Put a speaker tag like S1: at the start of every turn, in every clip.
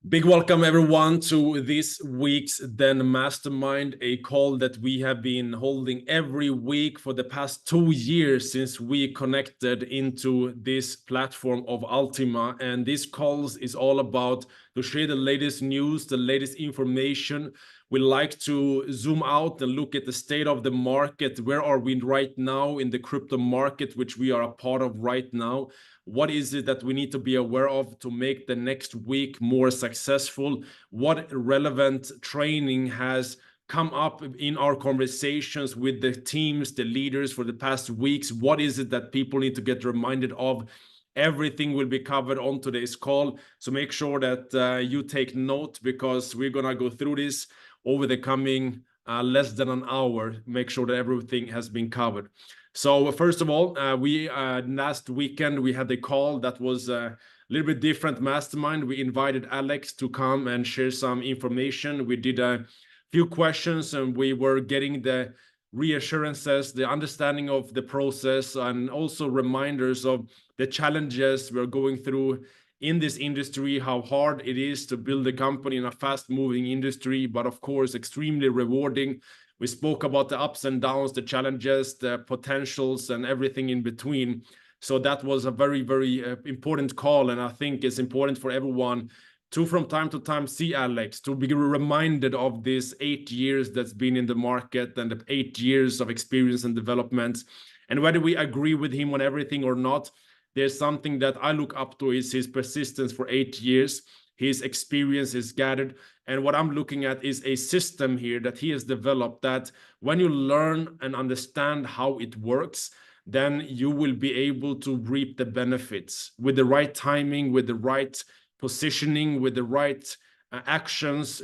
S1: Big welcome everyone to this week's Then Mastermind, a call that we have been holding every week for the past 2 years since we connected into this platform of ULTIMA. And this calls is all about to share the latest news, the latest information. We like to zoom out and look at the state of the market. Where are we right now in the crypto market, which we are a part of right now? What is it that we need to be aware of to make the next week more successful? What relevant training has come up in our conversations with the teams, the leaders for the past weeks? What is it that people need to get reminded of? Everything will be covered on today's call. So make sure that you take note, because we're going to go through this over the coming less than an hour. Make sure that everything has been covered. So first of all, we last weekend we had a call that was a little bit different mastermind. We invited Alex to come and share some information. We did a few questions and we were getting the reassurances, the understanding of the process, and also reminders of the challenges we're going through in this industry, how hard it is to build a company in a fast-moving industry, but of course extremely rewarding. We spoke about the ups and downs, the challenges, the potentials, and everything in between. So that was a very, very important call. And I think it's important for everyone to, from time to time, see Alex, to be reminded of this 8 years that's been in the market and the 8 years of experience and development. And whether we agree with him on everything or not, there's something that I look up to is his persistence for 8 years. His experience is gathered. And what I'm looking at is a system here that he has developed that when you learn and understand how it works, then you will be able to reap the benefits with the right timing, with the right positioning, with the right actions.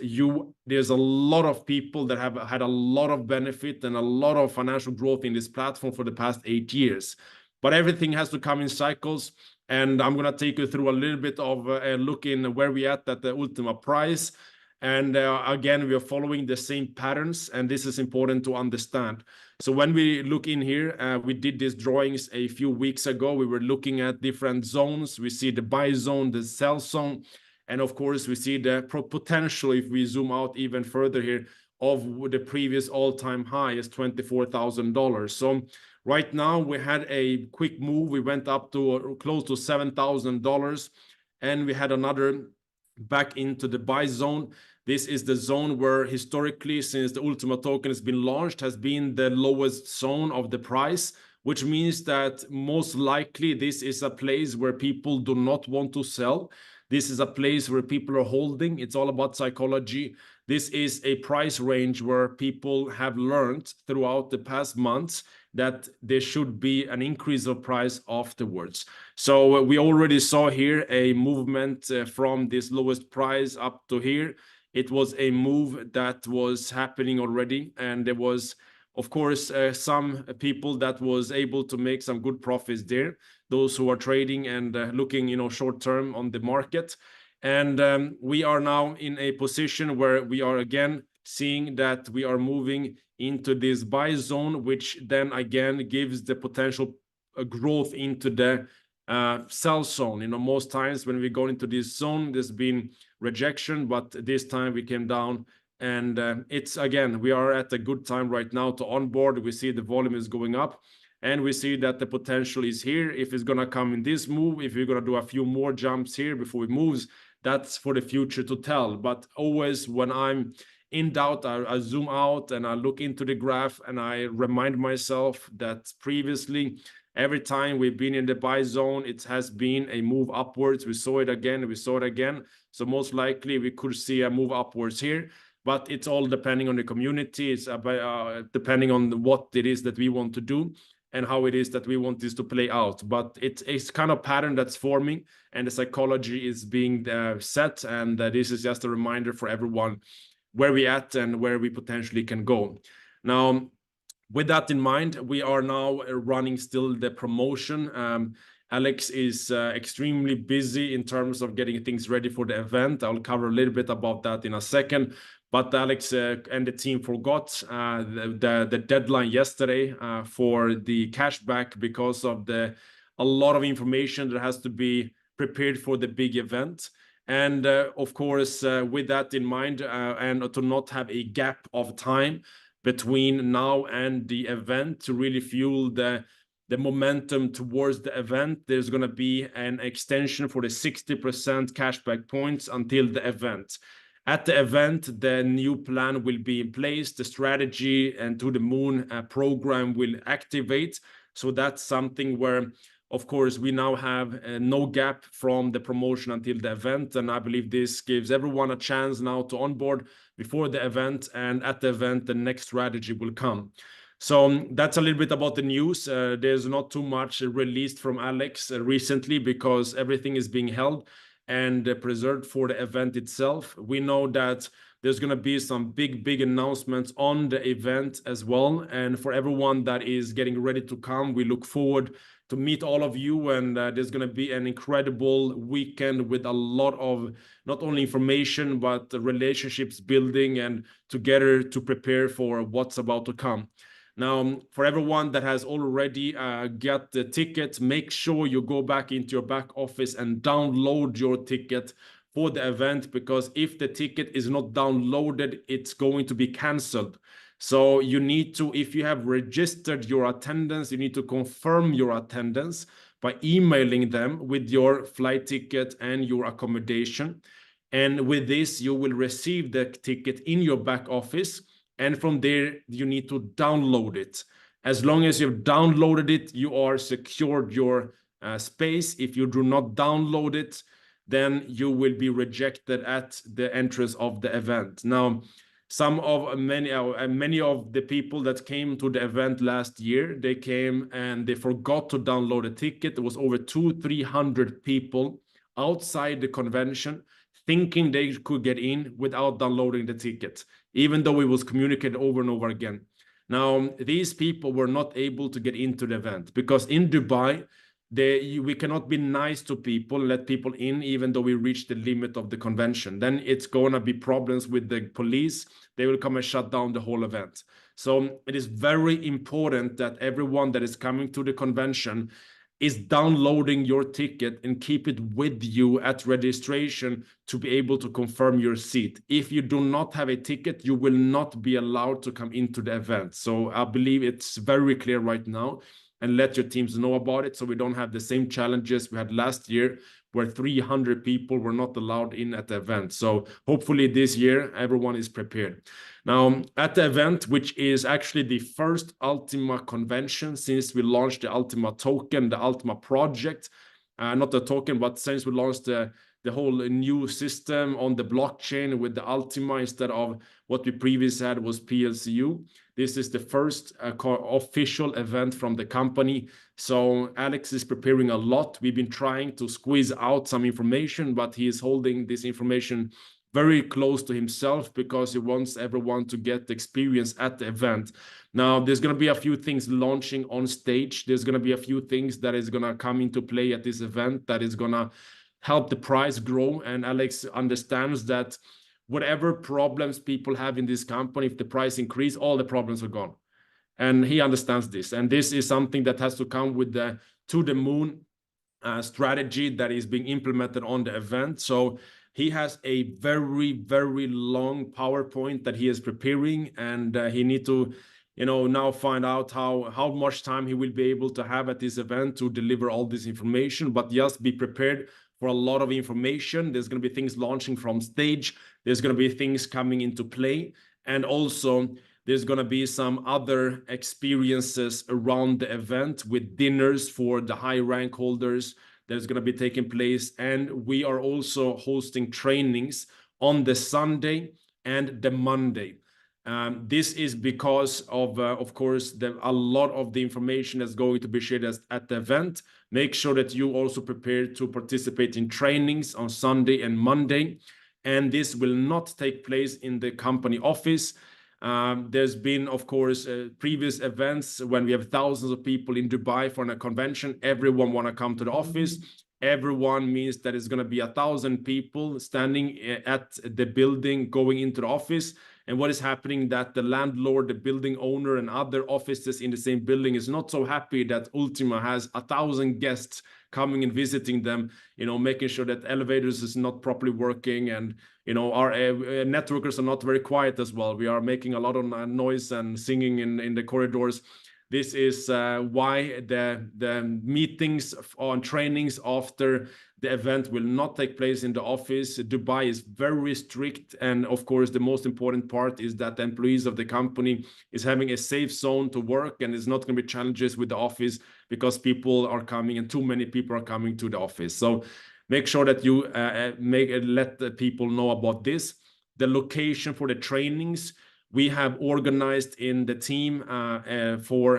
S1: There's a lot of people that have had a lot of benefit and a lot of financial growth in this platform for the past 8 years. But everything has to come in cycles. And I'm going to take you through a little bit of a look in where we at the ULTIMA price. And again, we are following the same patterns, and this is important to understand. So when we look in here, we did these drawings a few weeks ago. We were looking at different zones. We see the buy zone, the sell zone, and of course, we see the potential, if we zoom out even further here, of the previous all-time high is $24,000. So right now, we had a quick move. We went up to close to $7,000, and we had another back into the buy zone. This is the zone where historically, since the ULTIMA token has been launched, has been the lowest zone of the price, which means that most likely this is a place where people do not want to sell. This is a place where people are holding. It's all about psychology. This is a price range where people have learned throughout the past months that there should be an increase of price afterwards. So we already saw here a movement from this lowest price up to here. It was a move that was happening already, and there was, of course, some people that was able to make some good profits there, those who are trading and looking, short term on the market. And we are now in a position where we are again seeing that we are moving into this buy zone, which then again gives the potential growth into the sell zone. Most times when we go into this zone, there's been rejection, but this time we came down, and it's again, we are at a good time right now to onboard. We see the volume is going up, and we see that the potential is here. If it's going to come in this move, if we're going to do a few more jumps here before it moves, that's for the future to tell. But always when I'm in doubt, I zoom out and I look into the graph and I remind myself that previously, every time we've been in the buy zone, it has been a move upwards. We saw it again, we saw it again. So most likely we could see a move upwards here, but it's all depending on the community. It's depending on what it is that we want to do and how it is that we want this to play out. But it's kind of pattern that's forming, and the psychology is being set. And this is just a reminder for everyone where we at and where we potentially can go. Now, with that in mind, we are now running still the promotion. Alex is extremely busy in terms of getting things ready for the event. I'll cover a little bit about that in a second. But Alex and the team forgot the deadline yesterday for the cashback because of a lot of information that has to be prepared for the big event. And of course, with that in mind, and to not have a gap of time between now and the event to really fuel the momentum towards the event, there's going to be an extension for the 60% cashback points until the event. At the event, the new plan will be in place, the strategy and to the moon program will activate. So that's something where, of course, we now have no gap from the promotion until the event. And I believe this gives everyone a chance now to onboard before the event, and at the event, the next strategy will come. So that's a little bit about the news. There's not too much released from Alex recently because everything is being held and preserved for the event itself. We know that there's going to be some big announcements on the event as well. And for everyone that is getting ready to come, we look forward to meet all of you. And there's going to be an incredible weekend with a lot of not only information, but relationships building and together to prepare for what's about to come. Now, for everyone that has already got the ticket, make sure you go back into your back office and download your ticket for the event, because if the ticket is not downloaded, it's going to be canceled. So you need to, if you have registered your attendance, you need to confirm your attendance by emailing them with your flight ticket and your accommodation. And with this, you will receive the ticket in your back office. And from there, you need to download it. As long as you've downloaded it, you are secured your space. If you do not download it, then you will be rejected at the entrance of the event. Now, many of the people that came to the event last year, they came and they forgot to download a ticket. There was over 200-300 people outside the convention thinking they could get in without downloading the ticket, even though it was communicated over and over again. Now, these people were not able to get into the event because in Dubai, we cannot be nice to people, let people in, even though we reach the limit of the convention. Then it's going to be problems with the police. They will come and shut down the whole event. So it is very important that everyone that is coming to the convention is downloading your ticket and keep it with you at registration to be able to confirm your seat. If you do not have a ticket, you will not be allowed to come into the event. So I believe it's very clear right now, and let your teams know about it so we don't have the same challenges we had last year where 300 people were not allowed in at the event. So hopefully this year everyone is prepared. Now, at the event, which is actually the first ULTIMA convention since we launched the ULTIMA token, the ULTIMA project, not the token, but since we launched the whole new system on the blockchain with the ULTIMA instead of what we previously had was PLCU. This is the first official event from the company. So Alex is preparing a lot. We've been trying to squeeze out some information, but he is holding this information very close to himself because he wants everyone to get the experience at the event. Now, there's going to be a few things launching on stage. There's going to be a few things that is going to come into play at this event that is going to help the price grow. And Alex understands that whatever problems people have in this company, if the price increase, all the problems are gone. And he understands this. And this is something that has to come with the to the moon strategy that is being implemented on the event. So he has a very long PowerPoint that he is preparing, and he need to, now find out how much time he will be able to have at this event to deliver all this information. But just be prepared for a lot of information. There's going to be things launching from stage. There's going to be things coming into play. And also there's going to be some other experiences around the event with dinners for the high rank holders that is going to be taking place. And we are also hosting trainings on the Sunday and the Monday. This is because of course, a lot of the information is going to be shared at the event. Make sure that you also prepare to participate in trainings on Sunday and Monday. And this will not take place in the company office. There's been, of course, previous events when we have thousands of people in Dubai for a convention. Everyone want to come to the office. Everyone means that it's going to be 1,000 people standing at the building going into the office. And what is happening that the landlord, the building owner, and other offices in the same building is not so happy that Ultima has 1,000 guests coming and visiting them, making sure that elevators is not properly working, and our networkers are not very quiet as well. We are making a lot of noise and singing in the corridors. This is why the meetings on trainings after the event will not take place in the office. Dubai is very strict, and of course the most important part is that the employees of the company is having a safe zone to work, and there's not going to be challenges with the office because people are coming and too many people are coming to the office. So make sure that you let the people know about this. The location for the trainings, we have organized in the team for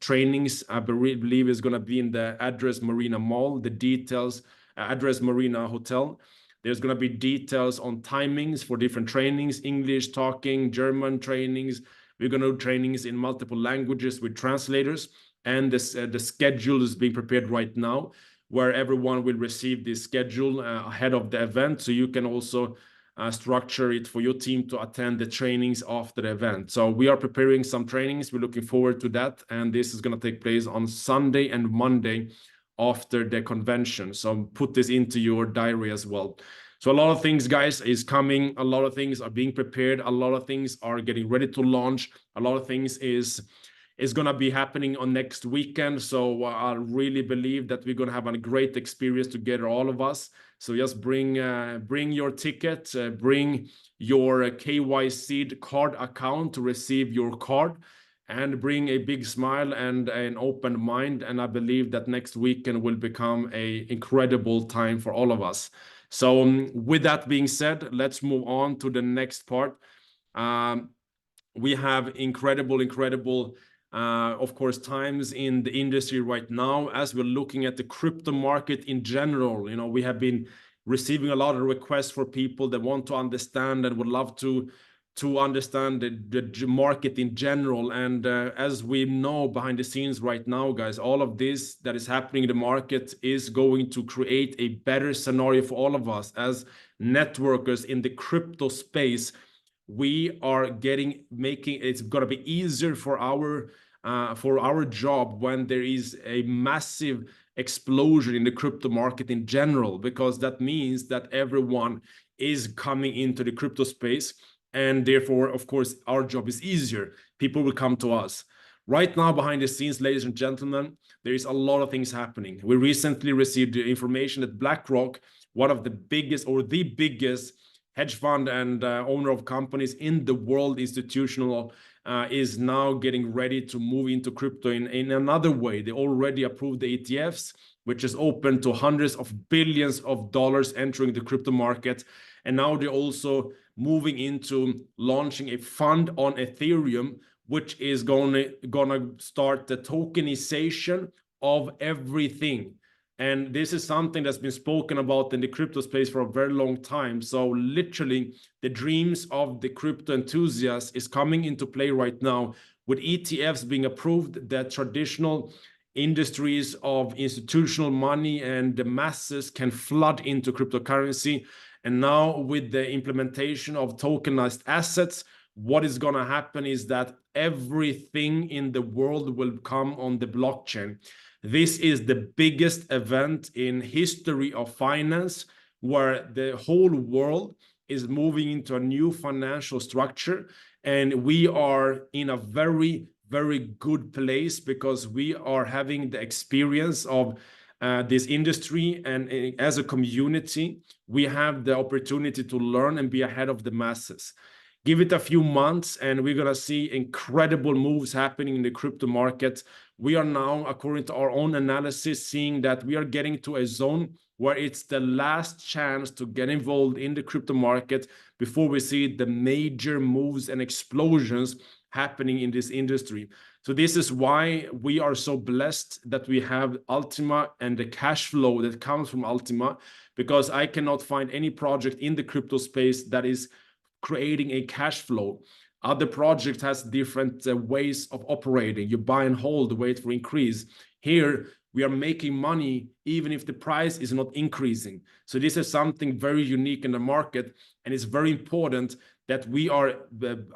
S1: trainings. I believe is going to be in the Address Marina Mall, the details, Address Marina Hotel. There's going to be details on timings for different trainings, English talking, German trainings. We're going to do trainings in multiple languages with translators. And the schedule is being prepared right now, where everyone will receive this schedule ahead of the event. So you can also structure it for your team to attend the trainings after the event. So we are preparing some trainings. We're looking forward to that. And this is going to take place on Sunday and Monday after the convention. So put this into your diary as well. So a lot of things, guys, is coming. A lot of things are being prepared. A lot of things are getting ready to launch. A lot of things is going to be happening on next weekend. So I really believe that we're going to have a great experience together, all of us. So just bring your ticket, bring your KYC card account to receive your card, and bring a big smile and an open mind. And I believe that next weekend will become an incredible time for all of us. So with that being said, let's move on to the next part. We have incredible, of course, times in the industry right now. As we're looking at the crypto market in general, we have been receiving a lot of requests for people that want to understand and would love to understand the market in general. And as we know behind the scenes right now, guys, all of this that is happening in the market is going to create a better scenario for all of us as networkers in the crypto space. We are making it's going to be easier for our job when there is a massive explosion in the crypto market in general, because that means that everyone is coming into the crypto space, and therefore, of course, our job is easier. People will come to us. Right now, behind the scenes, ladies and gentlemen, there is a lot of things happening. We recently received the information that BlackRock, one of the biggest or the biggest hedge fund and owner of companies in the world, institutional, is now getting ready to move into crypto in another way. They already approved the ETFs, which is open to hundreds of billions of dollars entering the crypto market. And now they're also moving into launching a fund on Ethereum, which is gonna start the tokenization of everything. And this is something that's been spoken about in the crypto space for a very long time. So literally, the dreams of the crypto enthusiasts is coming into play right now, with ETFs being approved, that traditional industries of institutional money and the masses can flood into cryptocurrency. And now with the implementation of tokenized assets, what is going to happen is that everything in the world will come on the blockchain. This is the biggest event in history of finance, where the whole world is moving into a new financial structure. And we are in a very, very good place because we are having the experience of this industry, and as a community, we have the opportunity to learn and be ahead of the masses. Give it a few months and we're going to see incredible moves happening in the crypto market. We are now, according to our own analysis, seeing that we are getting to a zone where it's the last chance to get involved in the crypto market before we see the major moves and explosions happening in this industry. So this is why we are so blessed that we have ULTIMA and the cash flow that comes from ULTIMA, because I cannot find any project in the crypto space that is creating a cash flow. Other projects has different ways of operating. You buy and hold, wait for increase. Here, we are making money even if the price is not increasing. So this is something very unique in the market, and it's very important that we are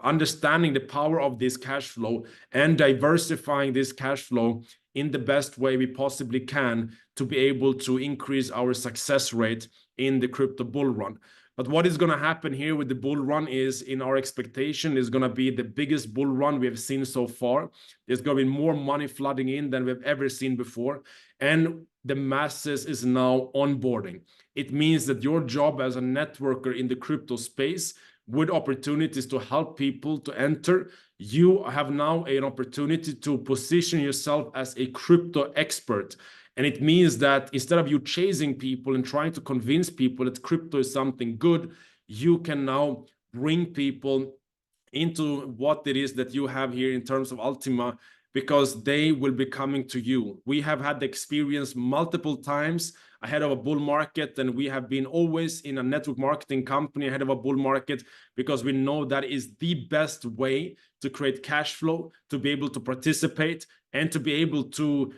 S1: understanding the power of this cash flow and diversifying this cash flow in the best way we possibly can to be able to increase our success rate in the crypto bull run. But what is going to happen here with the bull run is, in our expectation, is going to be the biggest bull run we have seen so far. There's going to be more money flooding in than we've ever seen before. And the masses is now onboarding. It means that your job as a networker in the crypto space with opportunities to help people to enter, you have now an opportunity to position yourself as a crypto expert. And it means that instead of you chasing people and trying to convince people that crypto is something good, you can now bring people into what it is that you have here in terms of ULTIMA, because they will be coming to you. We have had the experience multiple times ahead of a bull market, and we have been always in a network marketing company ahead of a bull market, because we know that is the best way to create cash flow, to be able to participate, and to be able to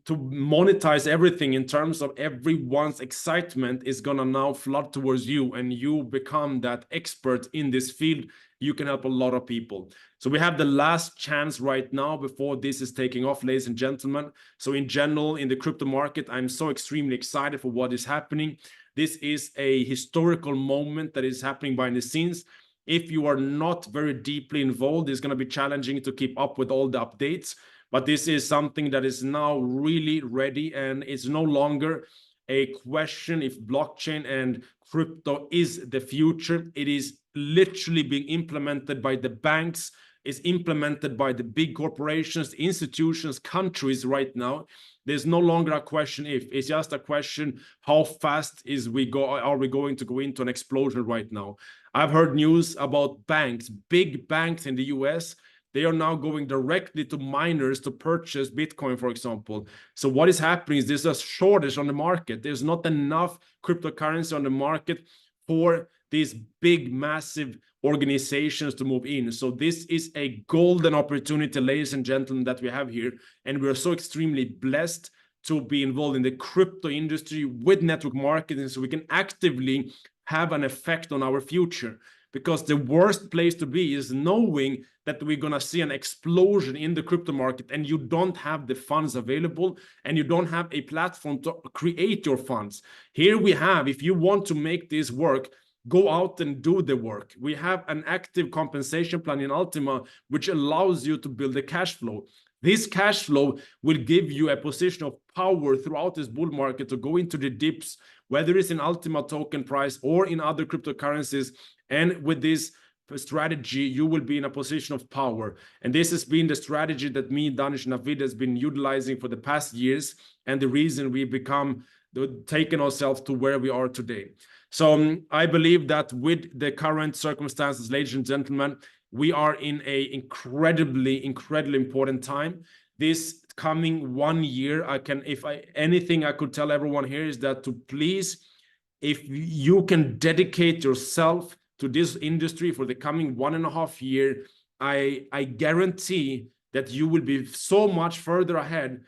S1: monetize everything in terms of everyone's excitement is gonna now flood towards you, and you become that expert in this field. You can help a lot of people. So we have the last chance right now before this is taking off, ladies and gentlemen. So in general, in the crypto market, I'm so extremely excited for what is happening. This is a historical moment that is happening behind the scenes. If you are not very deeply involved, it's gonna be challenging to keep up with all the updates. But this is something that is now really ready, and it's no longer a question if blockchain and crypto is the future. It is literally being implemented by the banks, is implemented by the big corporations, institutions, countries right now. There's no longer a question if, it's just a question how fast are we going to go into an explosion right now. I've heard news about banks, big banks in the US. They are now going directly to miners to purchase Bitcoin, for example. So what is happening is there's a shortage on the market. There's not enough cryptocurrency on the market for these big, massive organizations to move in. So this is a golden opportunity, ladies and gentlemen, that we have here. And we're so extremely blessed to be involved in the crypto industry with network marketing, so we can actively have an effect on our future. Because the worst place to be is knowing that we're going to see an explosion in the crypto market and you don't have the funds available and you don't have a platform to create your funds. Here we have, if you want to make this work, go out and do the work. We have an active compensation plan in ULTIMA, which allows you to build a cash flow. This cash flow will give you a position of power throughout this bull market to go into the dips, whether it's in ULTIMA token price or in other cryptocurrencies. And with this strategy, you will be in a position of power. And this has been the strategy that me, Danish, and Navid has been utilizing for the past years, and the reason we become taken ourselves to where we are today. So I believe that with the current circumstances, ladies and gentlemen, we are in a incredibly important time. This coming 1 year, anything I could tell everyone here is that to please, if you can dedicate yourself to this industry for the coming 1.5 years, I guarantee that you will be so much further ahead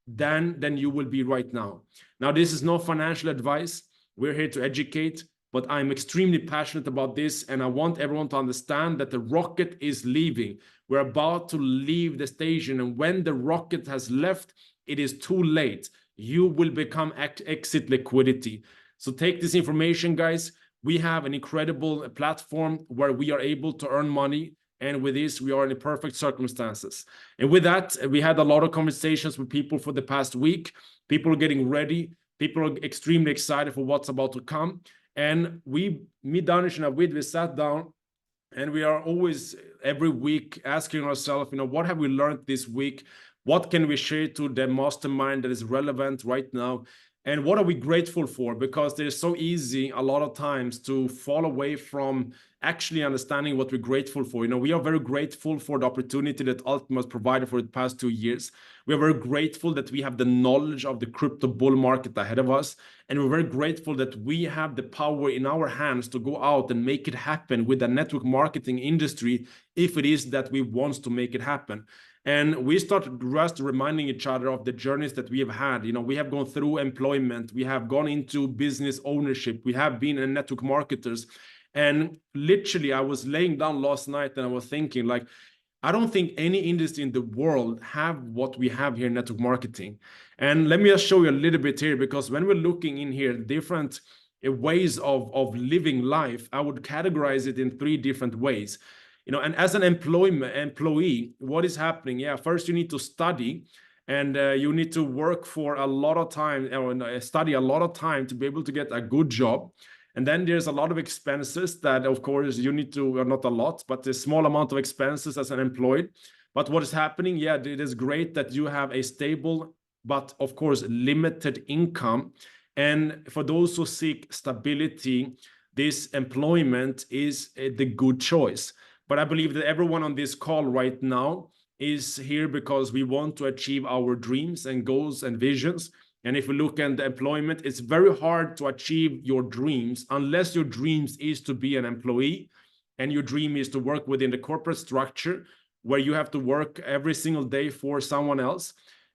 S1: than you will be right now. Now, this is no financial advice. We're here to educate, but I'm extremely passionate about this, and I want everyone to understand that the rocket is leaving. We're about to leave the station, and when the rocket has left, it is too late. You will become exit liquidity. So take this information, guys. We have an incredible platform where we are able to earn money, and with this, we are in the perfect circumstances. And with that, we had a lot of conversations with people for the past week. People are getting ready. People are extremely excited for what's about to come. And me, Danish, and Navid, we sat down, and we are always every week asking ourselves, what have we learned this week? What can we share to the mastermind that is relevant right now? And what are we grateful for? Because it's so easy a lot of times to fall away from actually understanding what we're grateful for. We are very grateful for the opportunity that ULTIMA has provided for the past 2 years. We are very grateful that we have the knowledge of the crypto bull market ahead of us. And we're very grateful that we have the power in our hands to go out and make it happen with the network marketing industry, if it is that we want to make it happen. And we started just reminding each other of the journeys that we have had. We have gone through employment, we have gone into business ownership, we have been in network marketers. And literally, I was laying down last night and I was thinking, like, I don't think any industry in the world have what we have here in network marketing. And let me just show you a little bit here, because when we're looking in here, different ways of living life, I would categorize it in 3 different ways. You know, and as an employee, what is happening? Yeah, first you need to study, and you need to work for a lot of time, or study a lot of time to be able to get a good job. And then there's a lot of expenses that, of course, you need to, not a lot, but a small amount of expenses as an employed. But what is happening? Yeah, it is great that you have a stable, but of course, limited income. And for those who seek stability, this employment is the good choice. But I believe that everyone on this call right now is here because we want to achieve our dreams and goals and visions. And if we look at the employment, it's very hard to achieve your dreams unless your dreams is to be an employee and your dream is to work within the corporate structure where you have to work every single day for someone else.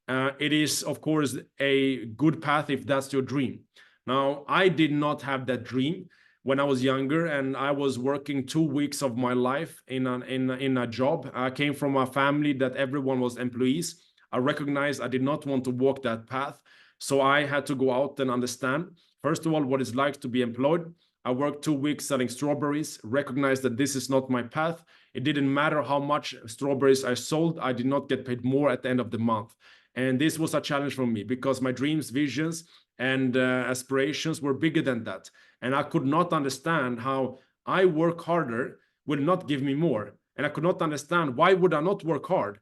S1: It is, of course, a good path if that's your dream. Now, I did not have that dream when I was younger, and I was working 2 weeks of my life in a job. I came from a family that everyone was employees. I recognized I did not want to walk that path. So I had to go out and understand, first of all, what it's like to be employed. I worked 2 weeks selling strawberries, recognized that this is not my path. It didn't matter how much strawberries I sold. I did not get paid more at the end of the month. And this was a challenge for me because my dreams, visions, and aspirations were bigger than that. And I could not understand how I work harder will not give me more. And I could not understand, why would I not work hard?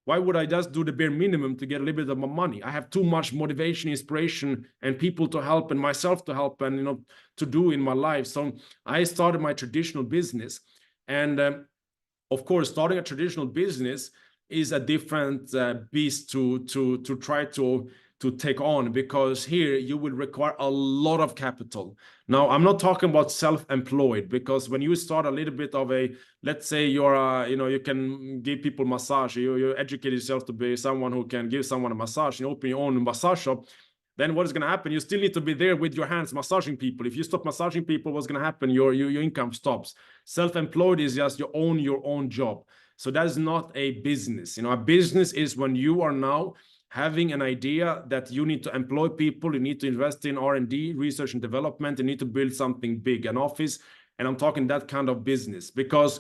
S1: Why would I just do the bare minimum to get a little bit of my money? I have too much motivation, inspiration, and people to help, and myself to help, and to do in my life. So I started my traditional business, and of course, starting a traditional business is a different beast to try to take on, because here you will require a lot of capital. Now, I'm not talking about self-employed, because when you start a little bit of a, let's say you're you can give people massage, you educate yourself to be someone who can give someone a massage, you open your own massage shop, then what is going to happen? You still need to be there with your hands massaging people. If you stop massaging people, what's going to happen? Your income stops. Self-employed is just you own your own job. So that is not a business. A business is when you are now having an idea that you need to employ people, you need to invest in R&D, research and development, you need to build something big, an office. And I'm talking that kind of business, because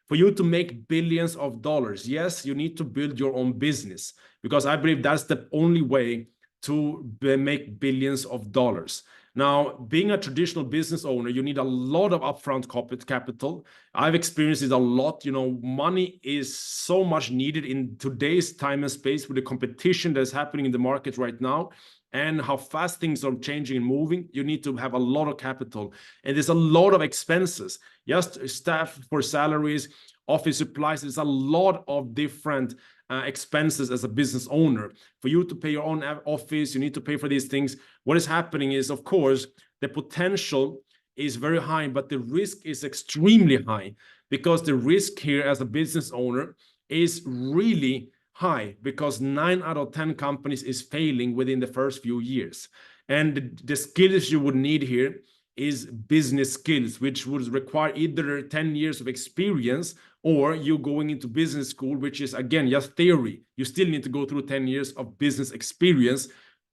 S1: for you to make billions of dollars, yes, you need to build your own business, because I believe that's the only way to make billions of dollars. Now, being a traditional business owner, you need a lot of upfront capital. I've experienced it a lot. Money is so much needed in today's time and space with the competition that's happening in the market right now and how fast things are changing and moving. You need to have a lot of capital, and there's a lot of expenses. Just staff for salaries, office supplies. There's a lot of different expenses as a business owner. For you to pay your own office, you need to pay for these things. What is happening is, of course, the potential is very high, but the risk is extremely high, because the risk here as a business owner is really high, because 9 out of 10 companies is failing within the first few years. And the skills you would need here is business skills, which would require either 10 years of experience or you going into business school, which is, again, just theory. You still need to go through 10 years of business experience,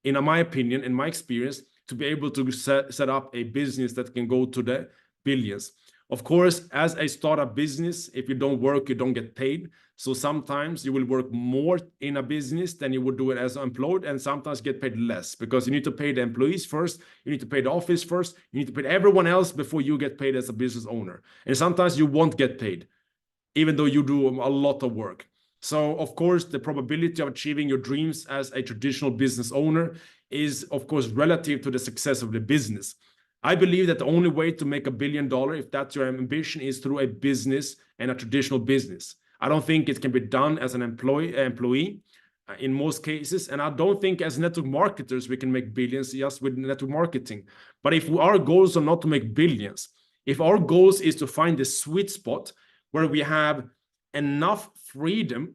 S1: in my opinion, in my experience, to be able to set up a business that can go to the billions. Of course, as a startup business, if you don't work, you don't get paid. So sometimes you will work more in a business than you would do it as employed, and sometimes get paid less, because you need to pay the employees first, you need to pay the office first, you need to pay everyone else before you get paid as a business owner. And sometimes you won't get paid, even though you do a lot of work. So, of course, the probability of achieving your dreams as a traditional business owner is, of course, relative to the success of the business. I believe that the only way to make $1 billion, if that's your ambition, is through a business and a traditional business. I don't think it can be done as an employee in most cases. And I don't think as network marketers we can make billions just with network marketing. But if our goals are not to make billions, if our goals is to find the sweet spot where we have enough freedom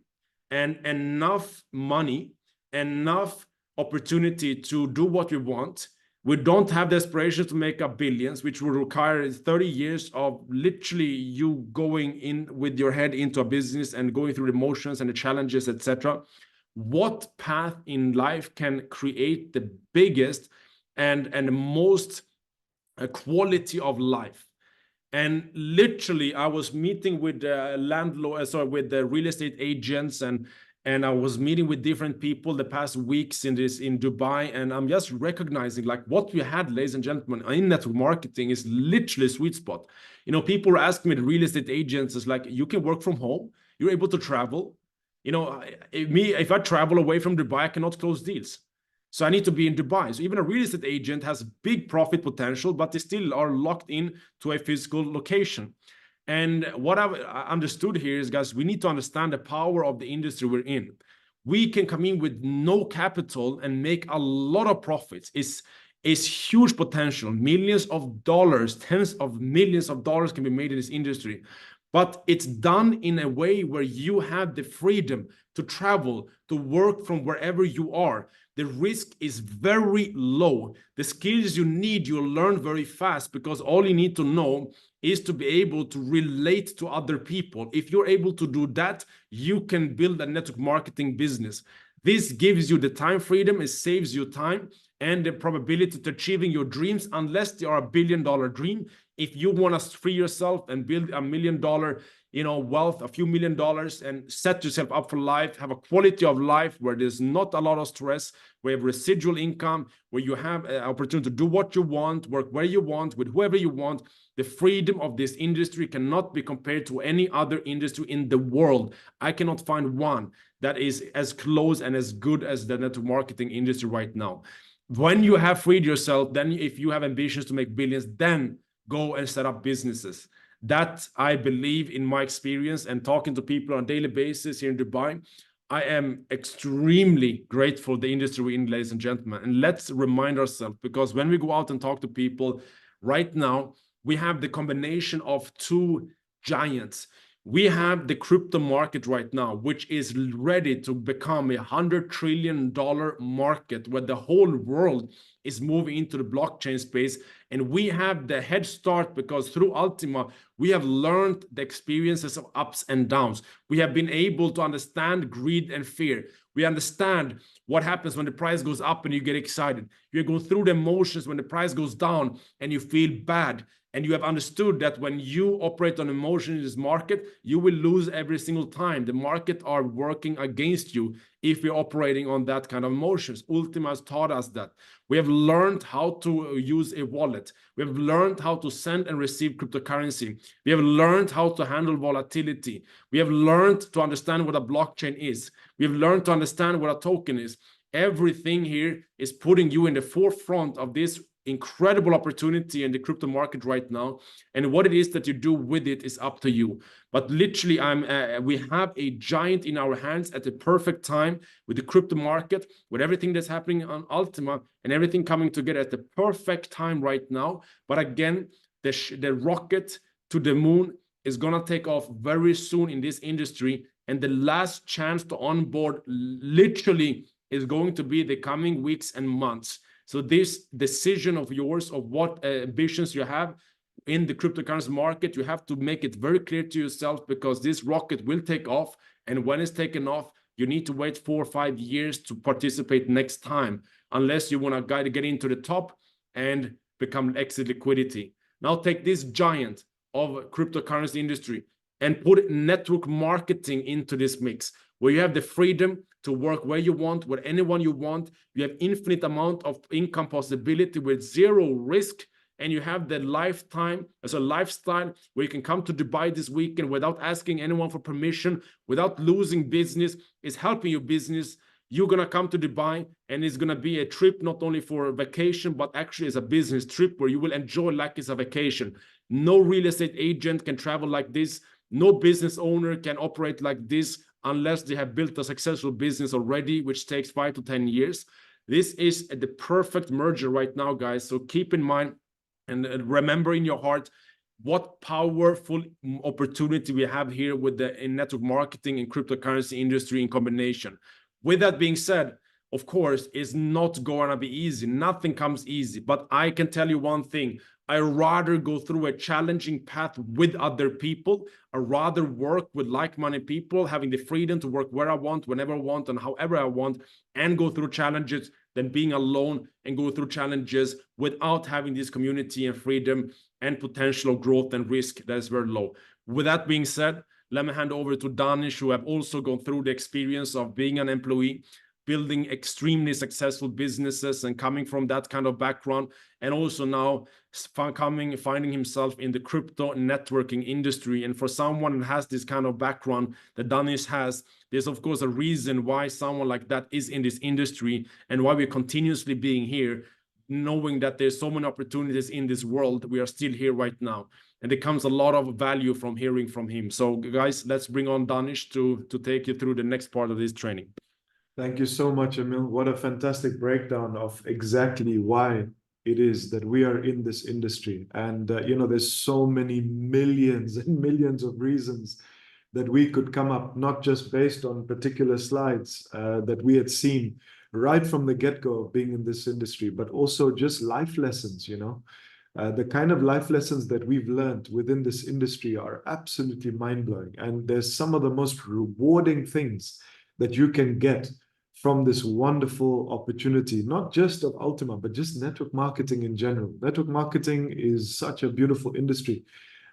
S1: and enough money, enough opportunity to do what we want, We don't have the aspiration to make up billions, which will require 30 years of literally you going in with your head into a business and going through the emotions and the challenges, etc. What path in life can create the biggest and most quality of life? And literally, I was meeting with the landlord, sorry, with the real estate agents, and I was meeting with different people the past weeks in Dubai, and I'm just recognizing like what we had, ladies and gentlemen, in network marketing is literally a sweet spot. You know, people are asking me, the real estate agents, is like, you can work from home, you're able to travel. You know, if I travel away from Dubai, I cannot close deals. So I need to be in Dubai. So even a real estate agent has big profit potential, but they still are locked in to a physical location. And what I've understood here is, guys, we need to understand the power of the industry we're in. We can come in with no capital and make a lot of profits. It's huge potential. Millions of dollars, tens of millions of dollars can be made in this industry. But it's done in a way where you have the freedom to travel, to work from wherever you are. The risk is very low. The skills you need, you'll learn very fast, because all you need to know is to be able to relate to other people. If you're able to do that, you can build a network marketing business. This gives you the time freedom, it saves you time and the probability to achieving your dreams, unless they are $1 billion dream. If you want to free yourself and build $1 million, wealth, a few $1 million, and set yourself up for life, have a quality of life where there's not a lot of stress, where you have residual income, where you have an opportunity to do what you want, work where you want, with whoever you want. The freedom of this industry cannot be compared to any other industry in the world. I cannot find one that is as close and as good as the network marketing industry right now. When you have freed yourself, then if you have ambitions to make billions, then go and set up businesses. That, I believe, in my experience and talking to people on a daily basis here in Dubai, I am extremely grateful for the industry we're in, ladies and gentlemen. And let's remind ourselves, because when we go out and talk to people right now, we have the combination of two giants. We have the crypto market right now, which is ready to become $100 trillion market, where the whole world is moving into the blockchain space. And we have the head start because through ULTIMA, we have learned the experiences of ups and downs. We have been able to understand greed and fear. We understand what happens when the price goes up and you get excited. You go through the emotions when the price goes down and you feel bad. And you have understood that when you operate on emotion in this market, you will lose every single time. The market are working against you if you're operating on that kind of emotions. ULTIMA has taught us that. We have learned how to use a wallet. We have learned how to send and receive cryptocurrency. We have learned how to handle volatility. We have learned to understand what a blockchain is. We have learned to understand what a token is. Everything here is putting you in the forefront of this incredible opportunity in the crypto market right now, and what it is that you do with it is up to you. But literally, we have a giant in our hands at the perfect time with the crypto market, with everything that's happening on ULTIMA and everything coming together at the perfect time right now. But again, the rocket to the moon is gonna take off very soon in this industry, and the last chance to onboard literally is going to be the coming weeks and months. So this decision of yours of what ambitions you have in the cryptocurrency market, you have to make it very clear to yourself, because this rocket will take off. And when it's taken off, you need to wait 4 or 5 years to participate next time, unless you want to get into the top and become exit liquidity. Now take this giant of cryptocurrency industry and put network marketing into this mix, where you have the freedom to work where you want, with anyone you want. You have infinite amount of income possibility with zero risk, and you have the lifetime as a lifestyle where you can come to Dubai this weekend without asking anyone for permission, without losing business. It's helping your business. You're gonna come to Dubai, and it's gonna be a trip not only for a vacation, but actually as a business trip where you will enjoy like it's a vacation. No real estate agent can travel like this. No business owner can operate like this unless they have built a successful business already, which takes 5 to 10 years. This is the perfect merger right now, guys. So keep in mind and remember in your heart what powerful opportunity we have here with the network marketing and cryptocurrency industry in combination. With that being said, of course, is not going to be easy. Nothing comes easy. But I can tell you one thing. I rather go through a challenging path with other people. I rather work with like-minded people, having the freedom to work where I want, whenever I want, and however I want, and go through challenges than being alone and go through challenges without having this community and freedom and potential growth and risk that is very low. With that being said, let me hand over to Danish, who have also gone through the experience of being an employee, building extremely successful businesses and coming from that kind of background, and also now finding himself in the crypto networking industry. And for someone that has this kind of background that Danish has, there's of course a reason why someone like that is in this industry and why we're continuously being here, knowing that there's so many opportunities in this world. We are still here right now, and there comes a lot of value from hearing from him. So guys, let's bring on Danish to take you through the next part of this training.
S2: Thank you so much, Emil. What a fantastic breakdown of exactly why it is that we are in this industry. And, there's so many millions and millions of reasons that we could come up, not just based on particular slides that we had seen right from the get-go of being in this industry, but also just life lessons, the kind of life lessons that we've learned within this industry are absolutely mind-blowing. And there's some of the most rewarding things that you can get from this wonderful opportunity, not just of ULTIMA, but just network marketing in general. Network marketing is such a beautiful industry.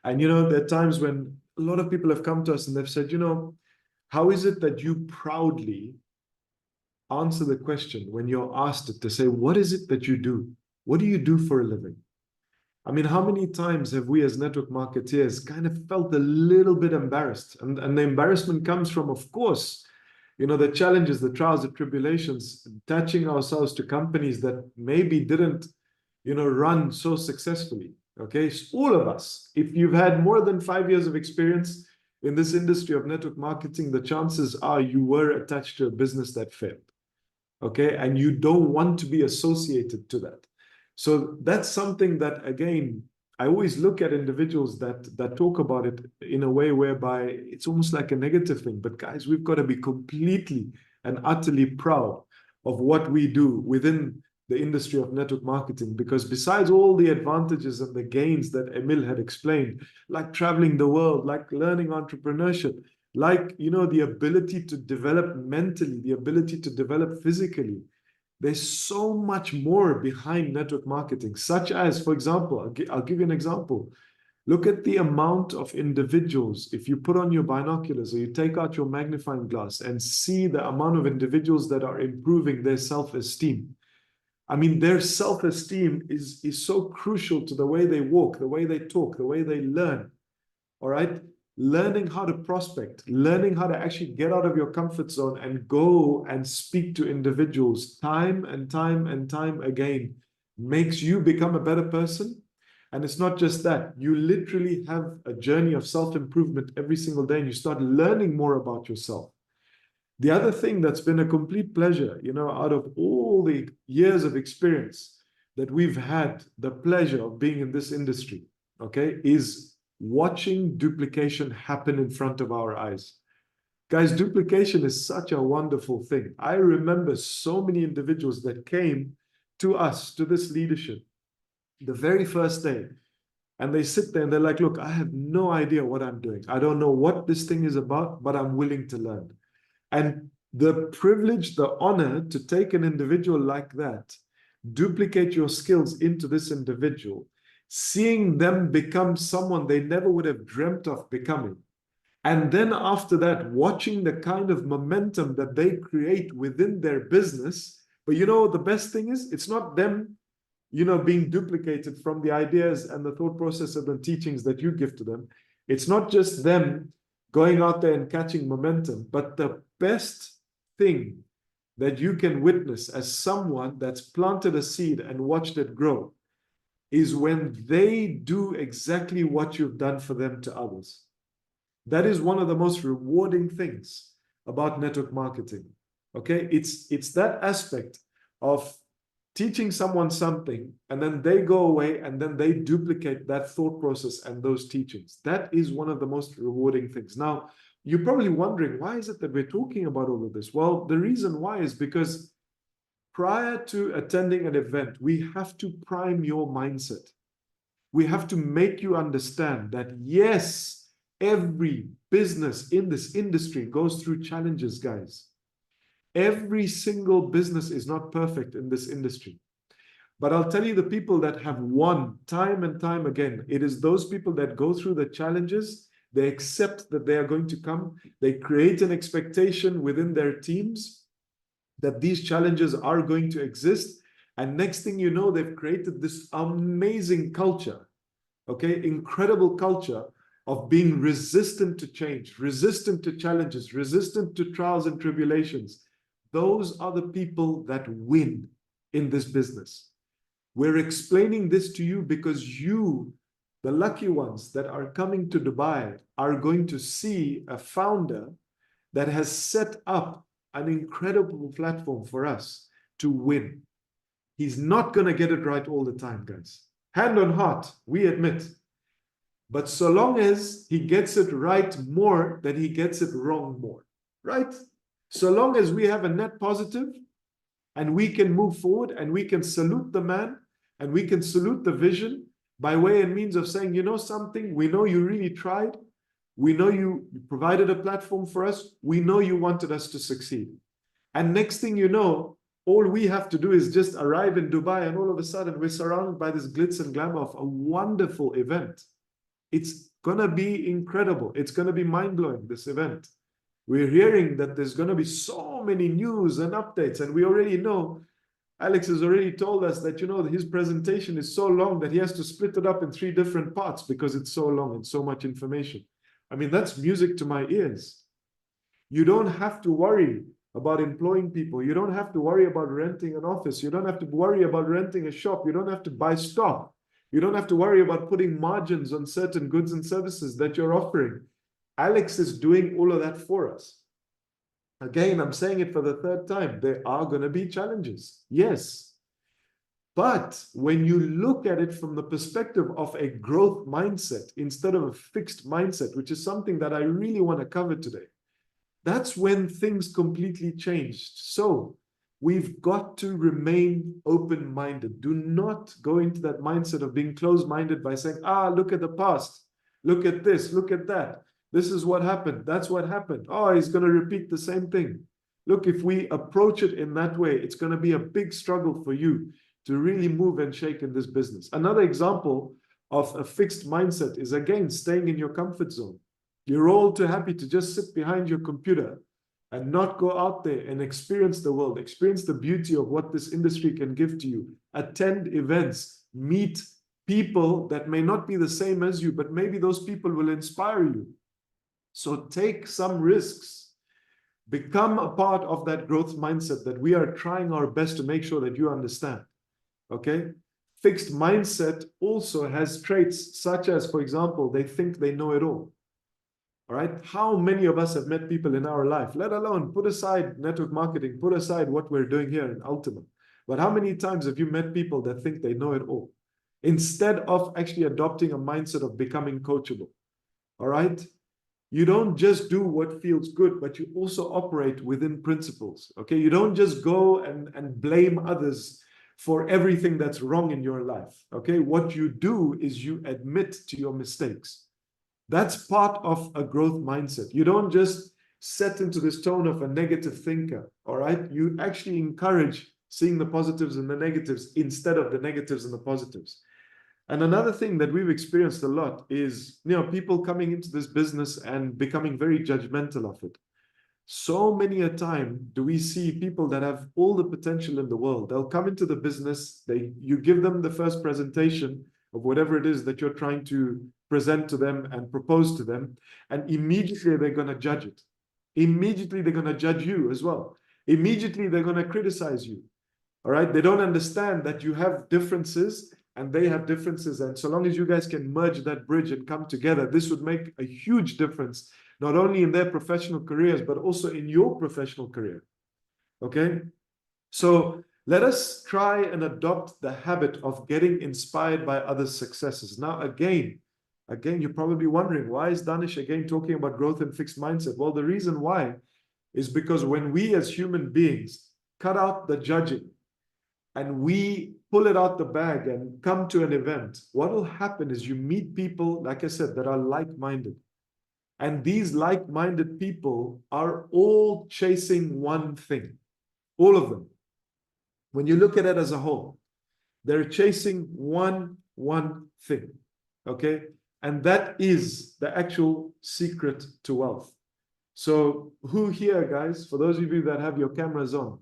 S2: And, there are times when a lot of people have come to us and they've said, how is it that you proudly answer the question when you're asked it, to say, what is it that you do? What do you do for a living? I mean, how many times have we as network marketeers kind of felt a little bit embarrassed? And the embarrassment comes from, of course, the challenges, the trials, the tribulations, attaching ourselves to companies that maybe didn't, run so successfully. Okay, so all of us, if you've had more than 5 years of experience in this industry of network marketing, the chances are you were attached to a business that failed. Okay, and you don't want to be associated to that. So that's something that, again, I always look at individuals that talk about it in a way whereby it's almost like a negative thing. But guys, we've got to be completely and utterly proud of what we do within the industry of network marketing, because besides all the advantages and the gains that Emil had explained, like traveling the world, like learning entrepreneurship, like, the ability to develop mentally, the ability to develop physically, there's so much more behind network marketing, such as, for example, I'll give you an example. Look at the amount of individuals, if you put on your binoculars or you take out your magnifying glass and see the amount of individuals that are improving their self-esteem. I mean, their self-esteem is so crucial to the way they walk, the way they talk, the way they learn, all right? Learning how to prospect, learning how to actually get out of your comfort zone and go and speak to individuals time and time and time again makes you become a better person. And it's not just that, you literally have a journey of self-improvement every single day and you start learning more about yourself. The other thing that's been a complete pleasure, out of all the years of experience that we've had the pleasure of being in this industry, okay, is watching duplication happen in front of our eyes. Guys, duplication is such a wonderful thing. I remember so many individuals that came to us, to this leadership, the very first day, and they sit there and they're like, look, I have no idea what I'm doing. I don't know what this thing is about, but I'm willing to learn. And the privilege, the honor to take an individual like that, duplicate your skills into this individual, seeing them become someone they never would have dreamt of becoming. And then after that, watching the kind of momentum that they create within their business. But the best thing is, it's not them, being duplicated from the ideas and the thought process and the teachings that you give to them. It's not just them going out there and catching momentum, but the best thing that you can witness as someone that's planted a seed and watched it grow is when they do exactly what you've done for them to others. That is one of the most rewarding things about network marketing. Okay, it's that aspect of teaching someone something and then they go away and then they duplicate that thought process and those teachings. That is one of the most rewarding things. Now, you're probably wondering, why is it that we're talking about all of this? Well, the reason why is because prior to attending an event, we have to prime your mindset. We have to make you understand that, yes, every business in this industry goes through challenges, guys. Every single business is not perfect in this industry. But I'll tell you, the people that have won time and time again, it is those people that go through the challenges, they accept that they are going to come, they create an expectation within their teams that these challenges are going to exist. And next thing you know, they've created this amazing culture, okay, incredible culture of being resistant to change, resistant to challenges, resistant to trials and tribulations. Those are the people that win in this business. We're explaining this to you because you, the lucky ones that are coming to Dubai, are going to see a founder that has set up an incredible platform for us to win. He's not going to get it right all the time, guys. Hand on heart, we admit. But so long as he gets it right more than he gets it wrong more, right? So long as we have a net positive and we can move forward and we can salute the man and we can salute the vision by way and means of saying, you know something, we know you really tried. We know you provided a platform for us. We know you wanted us to succeed. And next thing you know, all we have to do is just arrive in Dubai and all of a sudden we're surrounded by this glitz and glamour of a wonderful event. It's going to be incredible. It's going to be mind-blowing, this event. We're hearing that there's going to be so many news and updates, and we already know, Alex has already told us that, you know, his presentation is so long that he has to split it up in 3 different parts because it's so long and so much information. I mean, that's music to my ears. You don't have to worry about employing people. You don't have to worry about renting an office. You don't have to worry about renting a shop. You don't have to buy stock. You don't have to worry about putting margins on certain goods and services that you're offering. Alex is doing all of that for us. Again, I'm saying it for the 3rd time. There are going to be challenges. Yes. But when you look at it from the perspective of a growth mindset instead of a fixed mindset, which is something that I really want to cover today, that's when things completely changed. So we've got to remain open-minded. Do not go into that mindset of being closed-minded by saying, look at the past. Look at this, look at that. This is what happened. That's what happened. Oh, he's going to repeat the same thing. Look, if we approach it in that way, it's going to be a big struggle for you to really move and shake in this business. Another example of a fixed mindset is, again, staying in your comfort zone. You're all too happy to just sit behind your computer and not go out there and experience the world, experience the beauty of what this industry can give to you, attend events, meet people that may not be the same as you, but maybe those people will inspire you. So take some risks. Become a part of that growth mindset that we are trying our best to make sure that you understand. Okay? Fixed mindset also has traits such as, for example, they think they know it all. All right? How many of us have met people in our life, let alone put aside network marketing, put aside what we're doing here in ULTIMA, but how many times have you met people that think they know it all instead of actually adopting a mindset of becoming coachable? All right? You don't just do what feels good, but you also operate within principles. Okay? You don't just go and blame others for everything that's wrong in your life. Okay? What you do is you admit to your mistakes. That's part of a growth mindset. You don't just set into this tone of a negative thinker. All right? You actually encourage seeing the positives and the negatives instead of the negatives and the positives. And another thing that we've experienced a lot is, you know, people coming into this business and becoming very judgmental of it. So many a time do we see people that have all the potential in the world. They'll come into the business, you give them the first presentation of whatever it is that you're trying to present to them and propose to them, and immediately they're going to judge it. Immediately they're going to judge you as well. Immediately they're going to criticize you. All right? They don't understand that you have differences and they have differences. And so long as you guys can merge that bridge and come together, this would make a huge difference, not only in their professional careers, but also in your professional career. Okay? So let us try and adopt the habit of getting inspired by others' successes. Now, again, you're probably wondering, why is Danish again talking about growth and fixed mindset? Well, the reason why is because when we as human beings cut out the judging, and we pull it out the bag and come to an event, what will happen is you meet people, like I said, that are like-minded. And these like-minded people are all chasing one thing, all of them. When you look at it as a whole, they're chasing one thing, okay? And that is the actual secret to wealth. So who here, guys, for those of you that have your cameras on,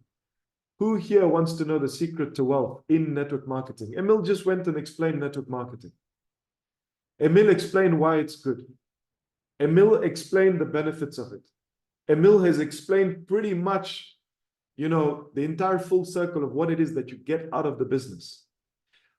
S2: who here wants to know the secret to wealth in network marketing? Emil just went and explained network marketing. Emil explained why it's good. Emil explained the benefits of it. Emil has explained pretty much, you know, the entire full circle of what it is that you get out of the business.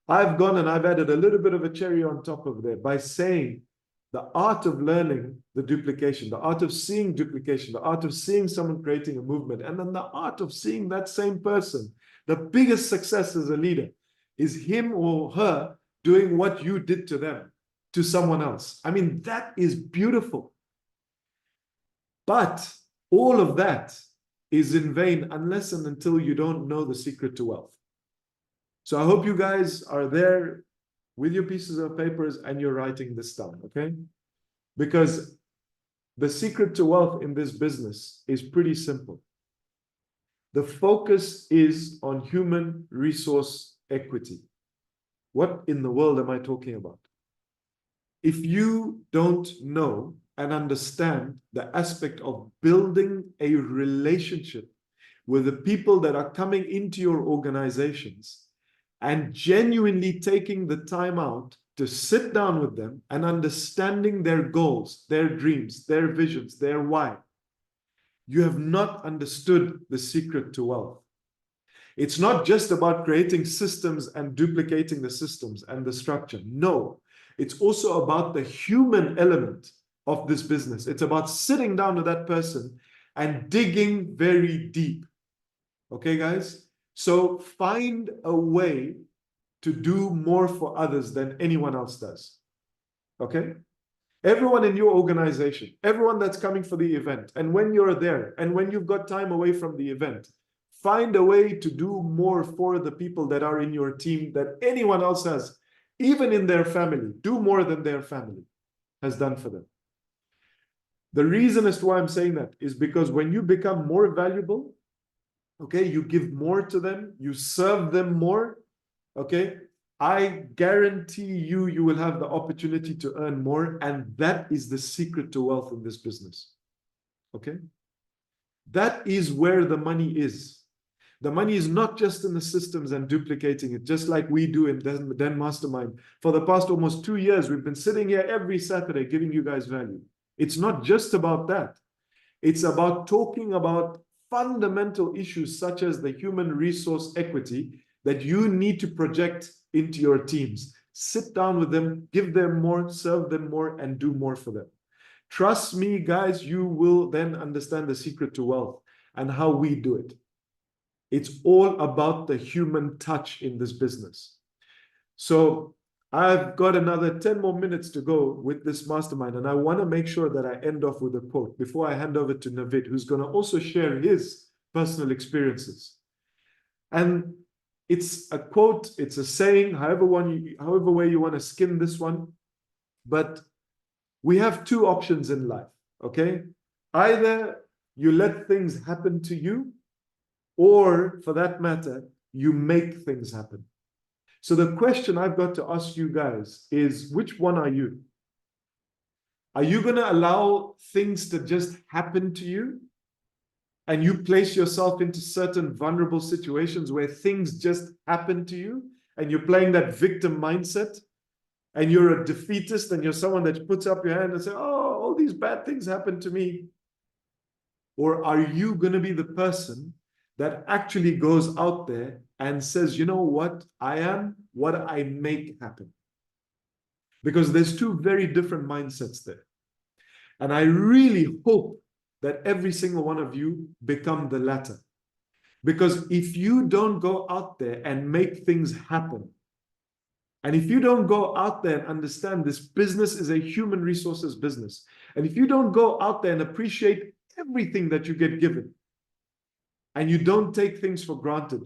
S2: I've gone and I've added a little bit of a cherry on top of there by saying the art of learning the duplication, the art of seeing duplication, the art of seeing someone creating a movement, and then the art of seeing that same person. The biggest success as a leader is him or her doing what you did to them, to someone else. I mean, that is beautiful. But all of that is in vain unless and until you don't know the secret to wealth. So I hope you guys are there with your pieces of papers and you're writing this down, okay? Because the secret to wealth in this business is pretty simple. The focus is on human resource equity. What in the world am I talking about? If you don't know and understand the aspect of building a relationship with the people that are coming into your organizations and genuinely taking the time out to sit down with them and understanding their goals, their dreams, their visions, their why, you have not understood the secret to wealth. It's not just about creating systems and duplicating the systems and the structure. No, it's also about the human element of this business. It's about sitting down with that person and digging very deep. Okay, guys? So find a way to do more for others than anyone else does. Okay? Everyone in your organization, everyone that's coming for the event, and when you're there, and when you've got time away from the event, find a way to do more for the people that are in your team that anyone else has, even in their family. Do more than their family has done for them. The reason as to why I'm saying that is because when you become more valuable, okay, you give more to them, you serve them more, okay, I guarantee you, you will have the opportunity to earn more, and that is the secret to wealth in this business, okay? That is where the money is. The money is not just in the systems and duplicating it, just like we do in Den Mastermind. For the past almost 2 years, we've been sitting here every Saturday giving you guys value. It's not just about that. It's about talking about fundamental issues such as the human resource equity that you need to project into your teams. Sit down with them, give them more, serve them more, and do more for them. Trust me, guys, you will then understand the secret to wealth and how we do it. It's all about the human touch in this business. So I've got another 10 more minutes to go with this mastermind, and I want to make sure that I end off with a quote before I hand over to Navid, who's going to also share his personal experiences. And it's a quote, it's a saying, however way you want to skin this one. But we have two options in life, okay? Either you let things happen to you, or for that matter, you make things happen. So the question I've got to ask you guys is, which one are you? Are you going to allow things to just happen to you? And you place yourself into certain vulnerable situations where things just happen to you, and you're playing that victim mindset, and you're a defeatist, and you're someone that puts up your hand and says, oh, all these bad things happen to me? Or are you going to be the person that actually goes out there and says, you know what? I am what I make happen. Because there's two very different mindsets there. And I really hope that every single one of you become the latter. Because if you don't go out there and make things happen, and if you don't go out there and understand this business is a human resources business, and if you don't go out there and appreciate everything that you get given, and you don't take things for granted,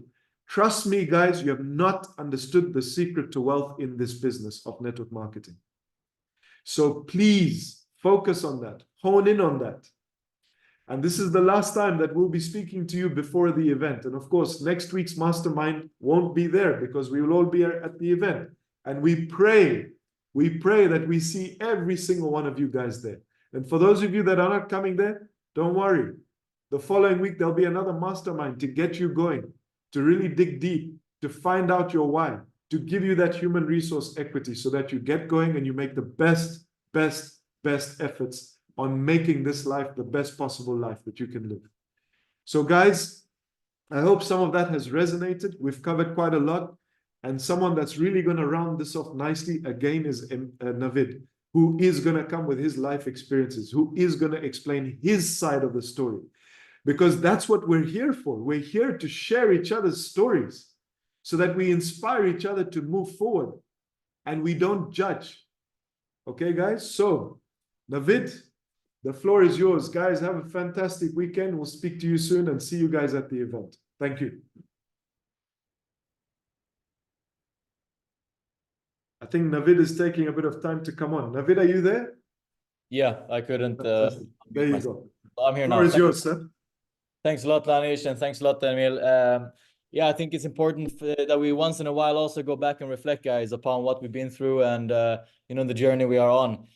S2: Trust me, guys, you have not understood the secret to wealth in this business of network marketing. So please focus on that, hone in on that. And this is the last time that we'll be speaking to you before the event. And of course, next week's mastermind won't be there because we will all be at the event. And we pray that we see every single one of you guys there. And for those of you that are not coming there, don't worry. The following week, there'll be another mastermind to get you going, to really dig deep, to find out your why, to give you that human resource equity so that you get going and you make the best efforts on making this life the best possible life that you can live. So guys, I hope some of that has resonated. We've covered quite a lot. And someone that's really going to round this off nicely again is Navid, who is going to come with his life experiences, who is going to explain his side of the story. Because that's what we're here for. We're here to share each other's stories so that we inspire each other to move forward and we don't judge. Okay, guys? So, Navid, the floor is yours. Guys, have a fantastic weekend. We'll speak to you soon and see you guys at the event. Thank you. I think Navid is taking a bit of time to come on. Navid, are you there?
S3: Yeah, I couldn't.
S2: There you go.
S3: I'm here
S2: The
S3: now.
S2: floor is yours, sir.
S3: Thanks a lot, Lanish, and thanks a lot, Emil. Yeah, I think it's important that we once in a while also go back and reflect, guys, upon what we've been through and the journey we are on.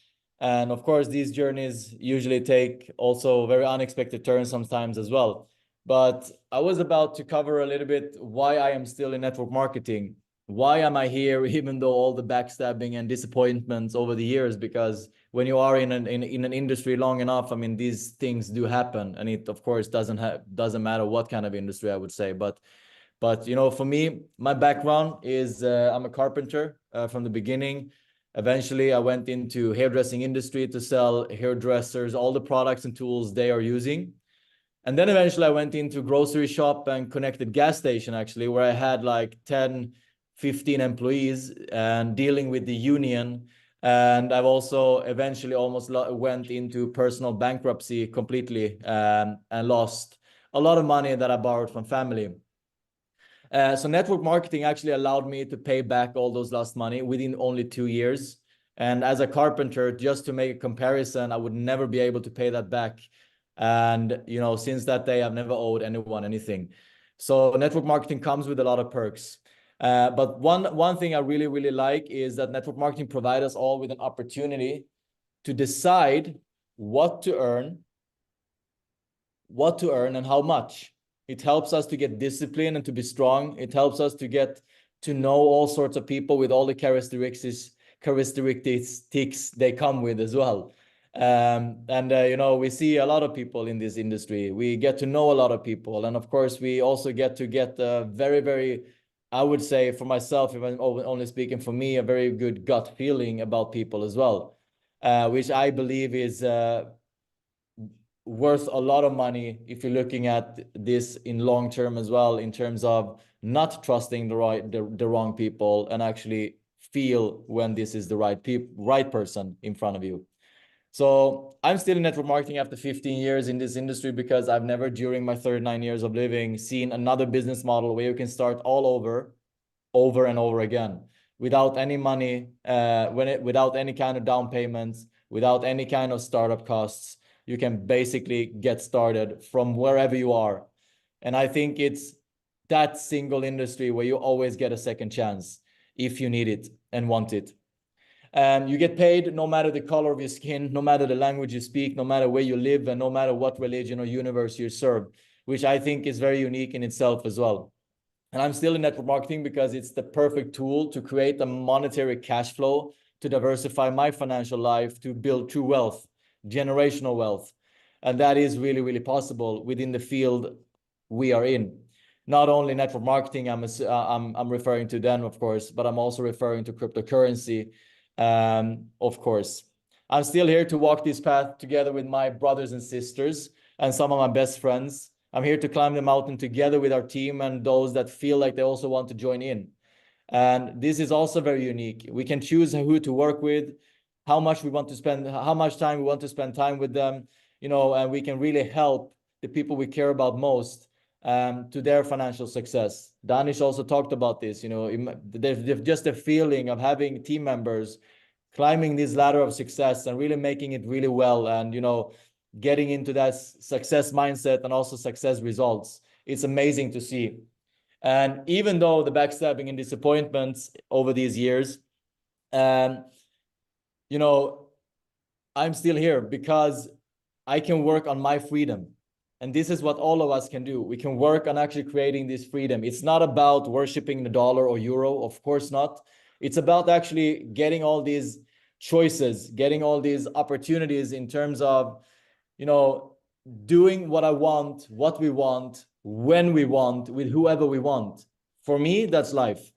S3: And of course, these journeys usually take also very unexpected turns sometimes as well. But I was about to cover a little bit why I am still in network marketing. Why am I here, even though all the backstabbing and disappointments over the years? Because when you are in an industry long enough, I mean, these things do happen, and it of course doesn't matter what kind of industry, I would say. But for me, my background is I'm a carpenter from the beginning. Eventually, I went into hairdressing industry to sell hairdressers all the products and tools they are using. And then eventually I went into grocery shop and connected gas station, actually, where I had like 10, 15 employees and dealing with the union. And I've also eventually almost went into personal bankruptcy completely and lost a lot of money that I borrowed from family. So network marketing actually allowed me to pay back all those lost money within only 2 years. And as a carpenter, just to make a comparison, I would never be able to pay that back. And, since that day, I've never owed anyone anything. So network marketing comes with a lot of perks. But one thing I really, really like is that network marketing provides us all with an opportunity to decide what to earn and how much. It helps us to get discipline and to be strong. It helps us to get to know all sorts of people with all the characteristics they come with as well. We see a lot of people in this industry. We get to know a lot of people. And of course, we also get a very, very, I would say for myself, if I'm only speaking for me, a very good gut feeling about people as well, which I believe is worth a lot of money if you're looking at this in long term as well, in terms of not trusting the wrong people and actually feel when this is the right person in front of you. So I'm still in network marketing after 15 years in this industry because I've never, during my 39 years of living, seen another business model where you can start all over and over again without any money, without any kind of down payments, without any kind of startup costs. You can basically get started from wherever you are. And I think it's that single industry where you always get a second chance if you need it and want it. And you get paid no matter the color of your skin, no matter the language you speak, no matter where you live, and no matter what religion or universe you serve, which I think is very unique in itself as well. And I'm still in network marketing because it's the perfect tool to create a monetary cash flow, to diversify my financial life, to build true wealth, generational wealth. And that is really, really possible within the field we are in. Not only network marketing, I'm referring to them, of course, but I'm also referring to cryptocurrency, of course. I'm still here to walk this path together with my brothers and sisters and some of my best friends. I'm here to climb the mountain together with our team and those that feel like they also want to join in. And this is also very unique. We can choose who to work with, how much we want to spend, how much time we want to spend time with them, and we can really help the people we care about most to their financial success. Danish also talked about this. You know, they've just a feeling of having team members climbing this ladder of success and really making it really well, and you know, getting into that success mindset and also success results. It's amazing to see. And even though the backstabbing and disappointments over these years, you know, I'm still here because I can work on my freedom. And this is what all of us can do. We can work on actually creating this freedom. It's not about worshiping the dollar or euro, of course not. It's about actually getting all these choices, getting all these opportunities in terms of, you know, doing what I want, what we want, when we want, with whoever we want. For me, that's life.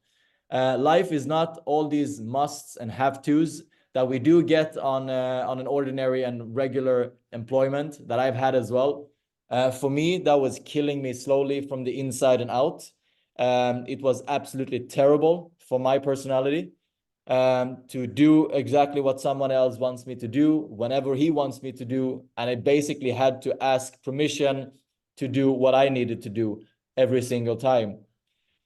S3: Life is not all these musts and have-tos that we do get on an ordinary and regular employment that I've had as well. For me, that was killing me slowly from the inside and out. It was absolutely terrible for my personality to do exactly what someone else wants me to do, whenever he wants me to do. And I basically had to ask permission to do what I needed to do every single time.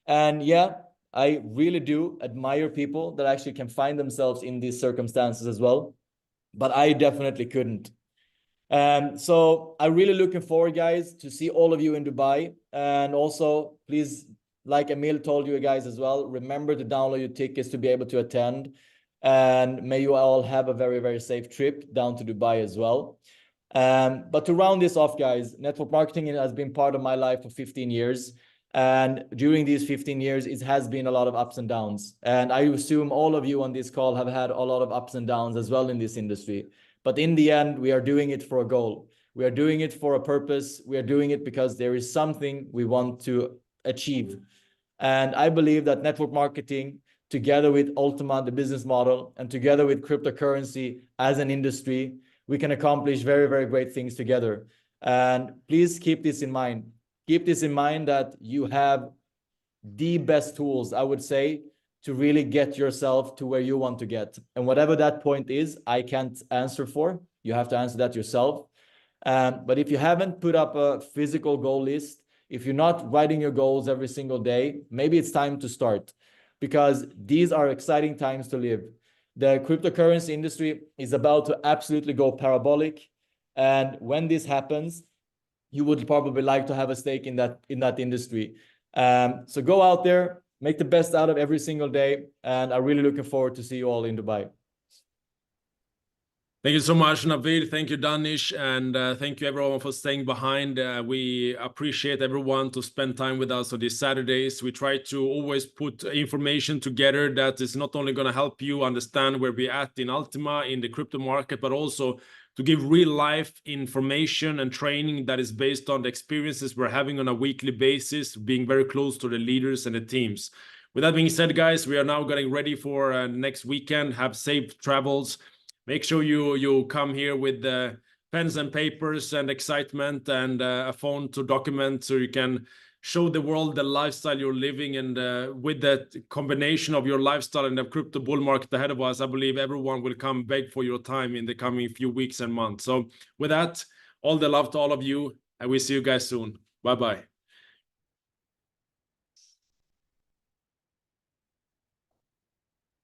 S3: And yeah, I really do admire people that actually can find themselves in these circumstances as well. But I definitely couldn't. So I'm really looking forward, guys, to see all of you in Dubai. And also, please, like Emil told you guys as well, remember to download your tickets to be able to attend. And may you all have a very, very safe trip down to Dubai as well. But to round this off, guys, network marketing has been part of my life for 15 years. And during these 15 years, it has been a lot of ups and downs. And I assume all of you on this call have had a lot of ups and downs as well in this industry. But in the end, we are doing it for a goal. We are doing it for a purpose. We are doing it because there is something we want to achieve. And I believe that network marketing, together with ULTIMA, the business model, and together with cryptocurrency as an industry, we can accomplish very, very great things together. And please keep this in mind. Keep this in mind that you have the best tools, I would say, to really get yourself to where you want to get. And whatever that point is, I can't answer for. You have to answer that yourself. But if you haven't put up a physical goal list, if you're not writing your goals every single day, maybe it's time to start, because these are exciting times to live. The cryptocurrency industry is about to absolutely go parabolic. And when this happens, you would probably like to have a stake in that industry. So go out there, make the best out of every single day. And I'm really looking forward to see you all in Dubai.
S1: Thank you so much, Navid. Thank you, Danish. And thank you, everyone, for staying behind. We appreciate everyone to spend time with us on these Saturdays. We try to always put information together that is not only going to help you understand where we're at in ULTIMA, in the crypto market, but also to give real life information and training that is based on the experiences we're having on a weekly basis, being very close to the leaders and the teams. With that being said, guys, we are now getting ready for next weekend. Have safe travels. Make sure you come here with pens and papers and excitement and a phone to document, so you can show the world the lifestyle you're living. And with that combination of your lifestyle and the crypto bull market ahead of us, I believe everyone will come beg for your time in the coming few weeks and months. So with that, all the love to all of you, and we'll see you guys soon. Bye-bye.